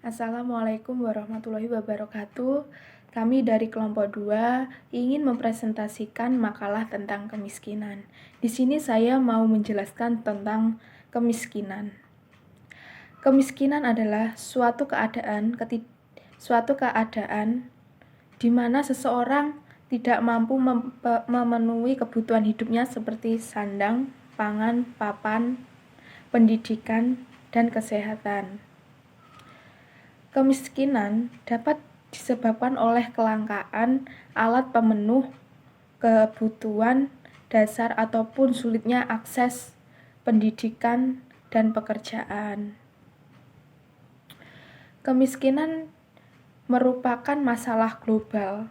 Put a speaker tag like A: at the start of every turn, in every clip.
A: Assalamualaikum warahmatullahi wabarakatuh. Kami dari kelompok 2 ingin mempresentasikan makalah tentang kemiskinan. Di sini saya mau menjelaskan tentang kemiskinan. Kemiskinan adalah suatu keadaan di mana seseorang tidak mampu memenuhi kebutuhan hidupnya seperti sandang, pangan, papan, pendidikan, dan kesehatan. Kemiskinan dapat disebabkan oleh kelangkaan alat pemenuh kebutuhan dasar ataupun sulitnya akses pendidikan dan pekerjaan. Kemiskinan merupakan masalah global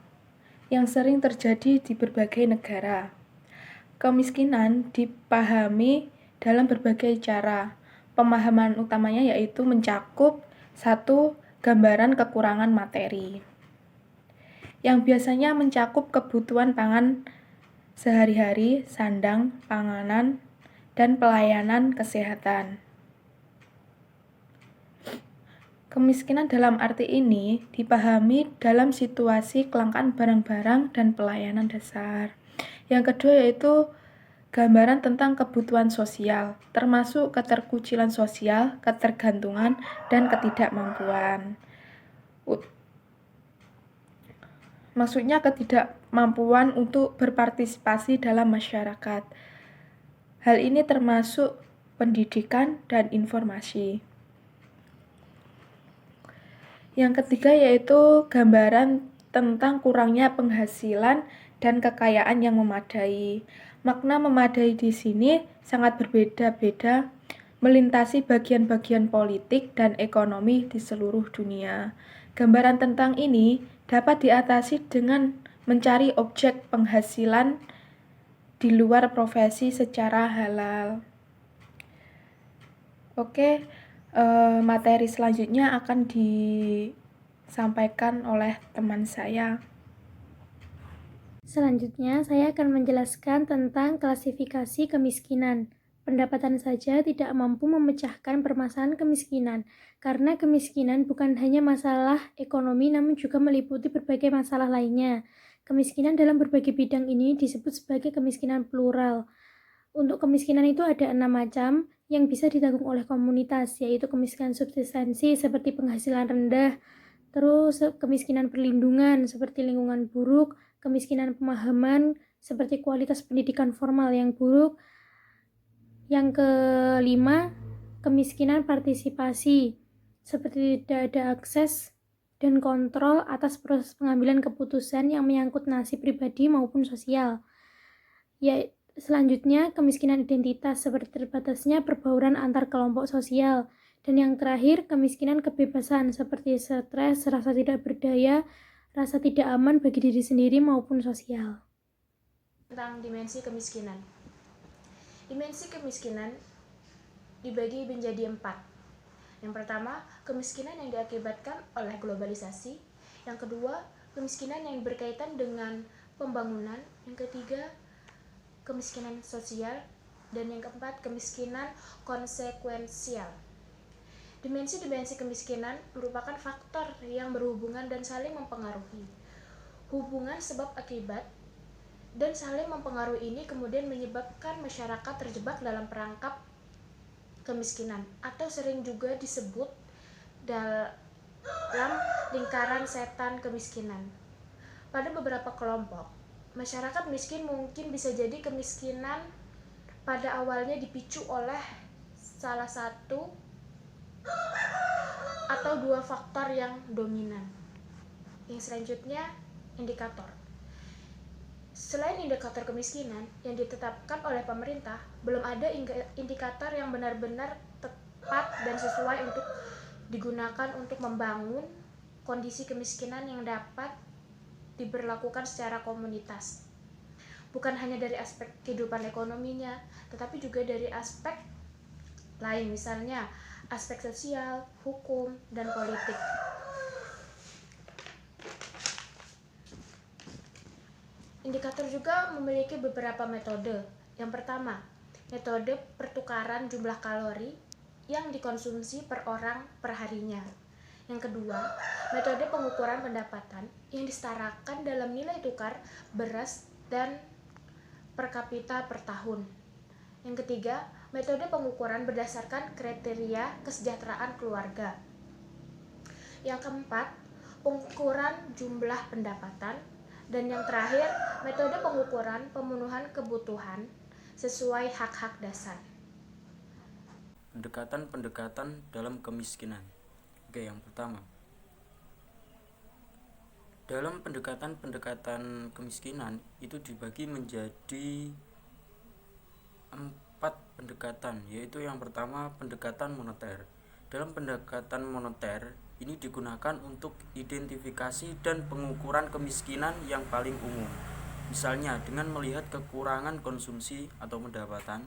A: yang sering terjadi di berbagai negara. Kemiskinan dipahami dalam berbagai cara. Pemahaman utamanya yaitu mencakup 1. Gambaran kekurangan materi, yang biasanya mencakup kebutuhan pangan sehari-hari, sandang, panganan, dan pelayanan kesehatan. Kemiskinan dalam arti ini dipahami dalam situasi kelangkaan barang-barang dan pelayanan dasar. Yang kedua yaitu gambaran tentang kebutuhan sosial, termasuk keterkucilan sosial, ketergantungan, dan ketidakmampuan. Maksudnya ketidakmampuan untuk berpartisipasi dalam masyarakat. Hal ini termasuk pendidikan dan informasi. Yang ketiga yaitu gambaran tentang kurangnya penghasilan dan kekayaan yang memadai. Makna memadai di sini sangat berbeda-beda, melintasi bagian-bagian politik dan ekonomi di seluruh dunia. Gambaran tentang ini dapat diatasi dengan mencari objek penghasilan di luar profesi secara halal. Oke, materi selanjutnya akan disampaikan oleh teman saya.
B: Selanjutnya, saya akan menjelaskan tentang klasifikasi kemiskinan. Pendapatan saja tidak mampu memecahkan permasalahan kemiskinan, karena kemiskinan bukan hanya masalah ekonomi namun juga meliputi berbagai masalah lainnya. Kemiskinan dalam berbagai bidang ini disebut sebagai kemiskinan plural. Untuk kemiskinan itu ada 6 macam yang bisa ditanggung oleh komunitas, yaitu kemiskinan subsistensi seperti penghasilan rendah, terus kemiskinan perlindungan seperti lingkungan buruk, kemiskinan pemahaman seperti kualitas pendidikan formal yang buruk. Yang kelima, kemiskinan partisipasi seperti tidak ada akses dan kontrol atas proses pengambilan keputusan yang menyangkut nasib pribadi maupun sosial. Ya, selanjutnya, kemiskinan identitas seperti terbatasnya perbauran antar kelompok sosial. Dan yang terakhir, kemiskinan kebebasan seperti stres, rasa tidak berdaya, rasa tidak aman bagi diri sendiri maupun sosial.
C: Tentang dimensi kemiskinan. Dimensi kemiskinan dibagi menjadi 4. Yang pertama, kemiskinan yang diakibatkan oleh globalisasi. Yang kedua, kemiskinan yang berkaitan dengan pembangunan. Yang ketiga, kemiskinan sosial. Dan yang keempat, kemiskinan konsekuensial. Dimensi-dimensi kemiskinan merupakan faktor yang berhubungan dan saling mempengaruhi. Hubungan sebab akibat dan saling mempengaruhi ini kemudian menyebabkan masyarakat terjebak dalam perangkap kemiskinan atau sering juga disebut dalam lingkaran setan kemiskinan. Pada beberapa kelompok, masyarakat miskin mungkin bisa jadi kemiskinan pada awalnya dipicu oleh salah satu atau dua faktor yang dominan. Yang selanjutnya, indikator. Selain indikator kemiskinan yang ditetapkan oleh pemerintah, belum ada indikator yang benar-benar tepat dan sesuai untuk digunakan untuk membangun kondisi kemiskinan yang dapat diberlakukan secara komunitas. Bukan hanya dari aspek kehidupan ekonominya, tetapi juga dari aspek lain, misalnya aspek sosial, hukum, dan politik. Indikator juga memiliki beberapa metode. Yang pertama, metode pertukaran jumlah kalori yang dikonsumsi per orang per harinya. Yang kedua, metode pengukuran pendapatan yang disetarakan dalam nilai tukar beras dan per kapita per tahun. Yang ketiga, metode pengukuran berdasarkan kriteria kesejahteraan keluarga. Yang keempat, pengukuran jumlah pendapatan. Dan yang terakhir, metode pengukuran pemenuhan kebutuhan sesuai hak-hak dasar.
D: Pendekatan-pendekatan dalam kemiskinan. Oke, yang pertama. Dalam pendekatan-pendekatan kemiskinan itu dibagi menjadi 4 pendekatan, yaitu yang pertama pendekatan moneter. Dalam pendekatan moneter ini digunakan untuk identifikasi dan pengukuran kemiskinan yang paling umum. Misalnya dengan melihat kekurangan konsumsi atau pendapatan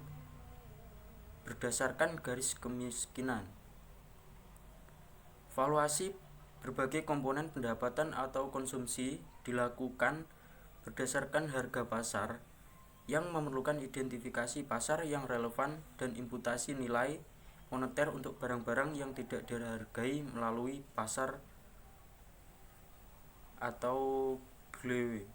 D: berdasarkan garis kemiskinan. Valuasi berbagai komponen pendapatan atau konsumsi dilakukan berdasarkan harga pasar yang memerlukan identifikasi pasar yang relevan dan imputasi nilai moneter untuk barang-barang yang tidak dihargai melalui pasar atau GLW.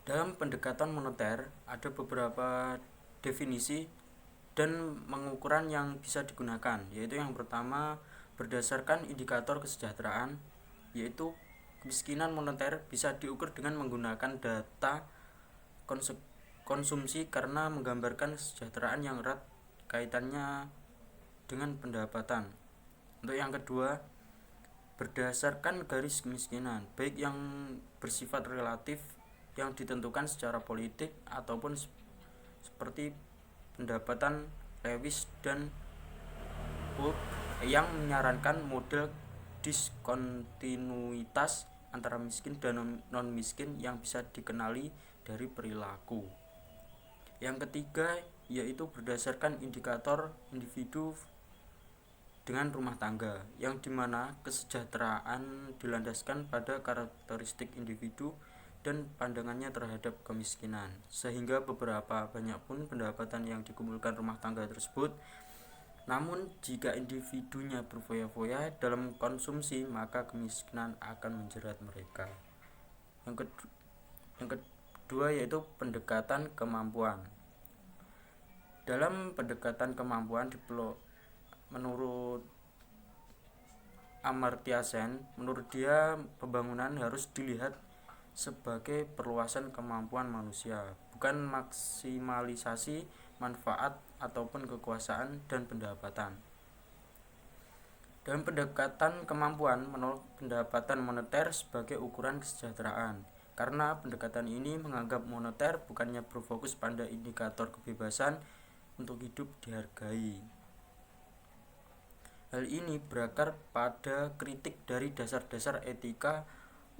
D: Dalam pendekatan moneter ada beberapa definisi dan pengukuran yang bisa digunakan, yaitu yang pertama berdasarkan indikator kesejahteraan, yaitu kemiskinan moneter bisa diukur dengan menggunakan data konsumsi karena menggambarkan kesejahteraan yang erat kaitannya dengan pendapatan. Untuk yang kedua, berdasarkan garis kemiskinan, baik yang bersifat relatif yang ditentukan secara politik ataupun seperti pendapatan Lewis dan Polk yang menyarankan model diskontinuitas antara miskin dan non-miskin yang bisa dikenali dari perilaku. Yang ketiga yaitu berdasarkan indikator individu dengan rumah tangga, yang dimana kesejahteraan dilandaskan pada karakteristik individu dan pandangannya terhadap kemiskinan, sehingga banyak pun pendapatan yang dikumpulkan rumah tangga tersebut. Namun jika individunya berfoya-foya dalam konsumsi, maka kemiskinan akan menjerat mereka. Yang kedua yaitu pendekatan kemampuan. Dalam pendekatan kemampuan menurut Amartya Sen, menurut dia pembangunan harus dilihat sebagai perluasan kemampuan manusia, bukan maksimalisasi manfaat ataupun kekuasaan dan pendapatan. Dalam pendekatan kemampuan menolak pendapatan moneter sebagai ukuran kesejahteraan, karena pendekatan ini menganggap moneter bukannya berfokus pada indikator kebebasan untuk hidup dihargai. Hal ini berakar pada kritik dari dasar-dasar etika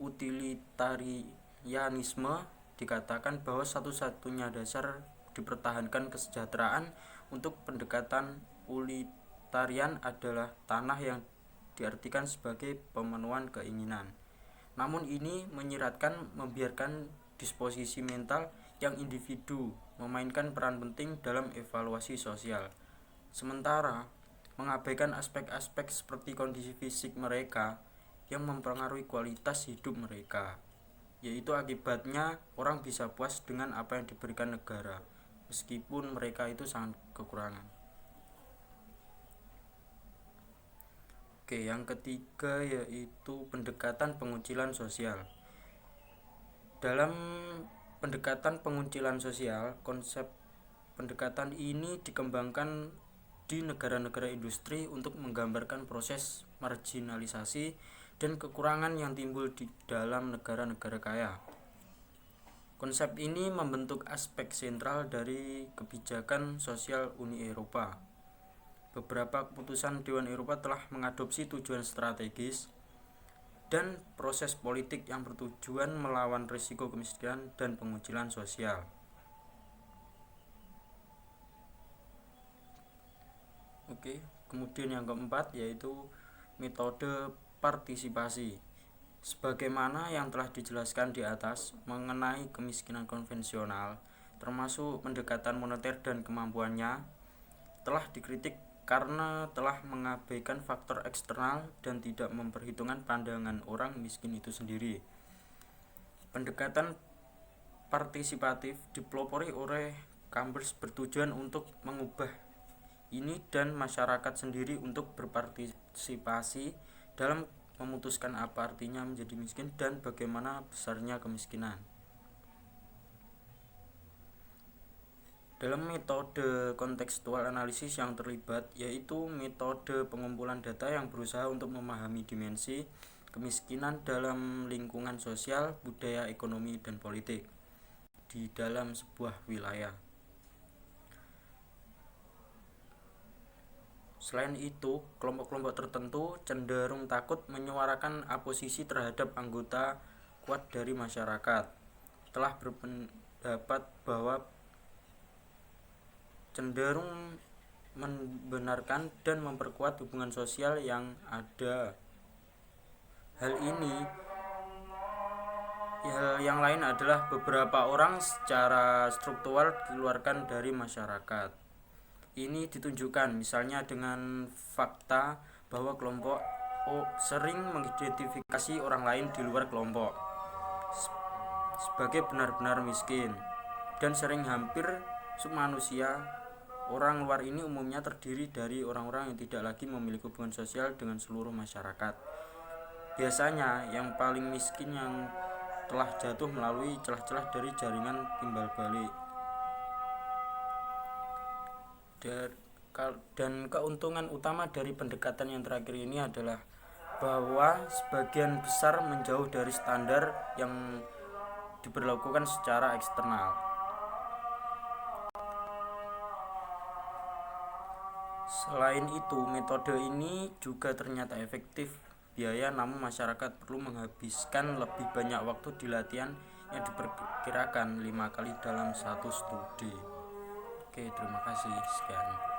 D: utilitarianisme. Dikatakan bahwa satu-satunya dasar dipertahankan kesejahteraan untuk pendekatan utilitarian adalah tanah yang diartikan sebagai pemenuhan keinginan. Namun ini menyiratkan membiarkan disposisi mental yang individu memainkan peran penting dalam evaluasi sosial, sementara mengabaikan aspek-aspek seperti kondisi fisik mereka yang mempengaruhi kualitas hidup mereka, yaitu akibatnya orang bisa puas dengan apa yang diberikan negara meskipun mereka itu sangat kekurangan. Oke, yang ketiga yaitu pendekatan pengucilan sosial. Dalam pendekatan pengucilan sosial, konsep pendekatan ini dikembangkan di negara-negara industri untuk menggambarkan proses marginalisasi dan kekurangan yang timbul di dalam negara-negara kaya. Konsep ini membentuk aspek sentral dari kebijakan sosial Uni Eropa. Beberapa keputusan Dewan Eropa telah mengadopsi tujuan strategis dan proses politik yang bertujuan melawan risiko kemiskinan dan pengucilan sosial. Oke, kemudian yang keempat yaitu metode partisipasi. Sebagaimana yang telah dijelaskan di atas mengenai kemiskinan konvensional, termasuk pendekatan moneter dan kemampuannya, telah dikritik karena telah mengabaikan faktor eksternal dan tidak memperhitungkan pandangan orang miskin itu sendiri. Pendekatan partisipatif dipelopori oleh Chambers bertujuan untuk mengubah ini dan masyarakat sendiri untuk berpartisipasi dalam memutuskan apa artinya menjadi miskin dan bagaimana besarnya kemiskinan. Dalam metode kontekstual analisis yang terlibat yaitu metode pengumpulan data yang berusaha untuk memahami dimensi kemiskinan dalam lingkungan sosial, budaya, ekonomi, dan politik di dalam sebuah wilayah. Selain itu, kelompok-kelompok tertentu cenderung takut menyuarakan oposisi terhadap anggota kuat dari masyarakat. Telah berpendapat bahwa cenderung membenarkan dan memperkuat hubungan sosial yang ada. Hal yang lain adalah beberapa orang secara struktural dikeluarkan dari masyarakat. Ini ditunjukkan misalnya dengan fakta bahwa kelompok O sering mengidentifikasi orang lain di luar kelompok sebagai benar-benar miskin dan sering hampir submanusia. Orang luar ini umumnya terdiri dari orang-orang yang tidak lagi memiliki hubungan sosial dengan seluruh masyarakat. Biasanya yang paling miskin yang telah jatuh melalui celah-celah dari jaringan timbal balik. Dan keuntungan utama dari pendekatan yang terakhir ini adalah bahwa sebagian besar menjauh dari standar yang diberlakukan secara eksternal. Selain itu, metode ini juga ternyata efektif biaya, namun masyarakat perlu menghabiskan lebih banyak waktu di latihan yang diperkirakan 5 kali dalam satu studi. Oke, terima kasih. Sekian.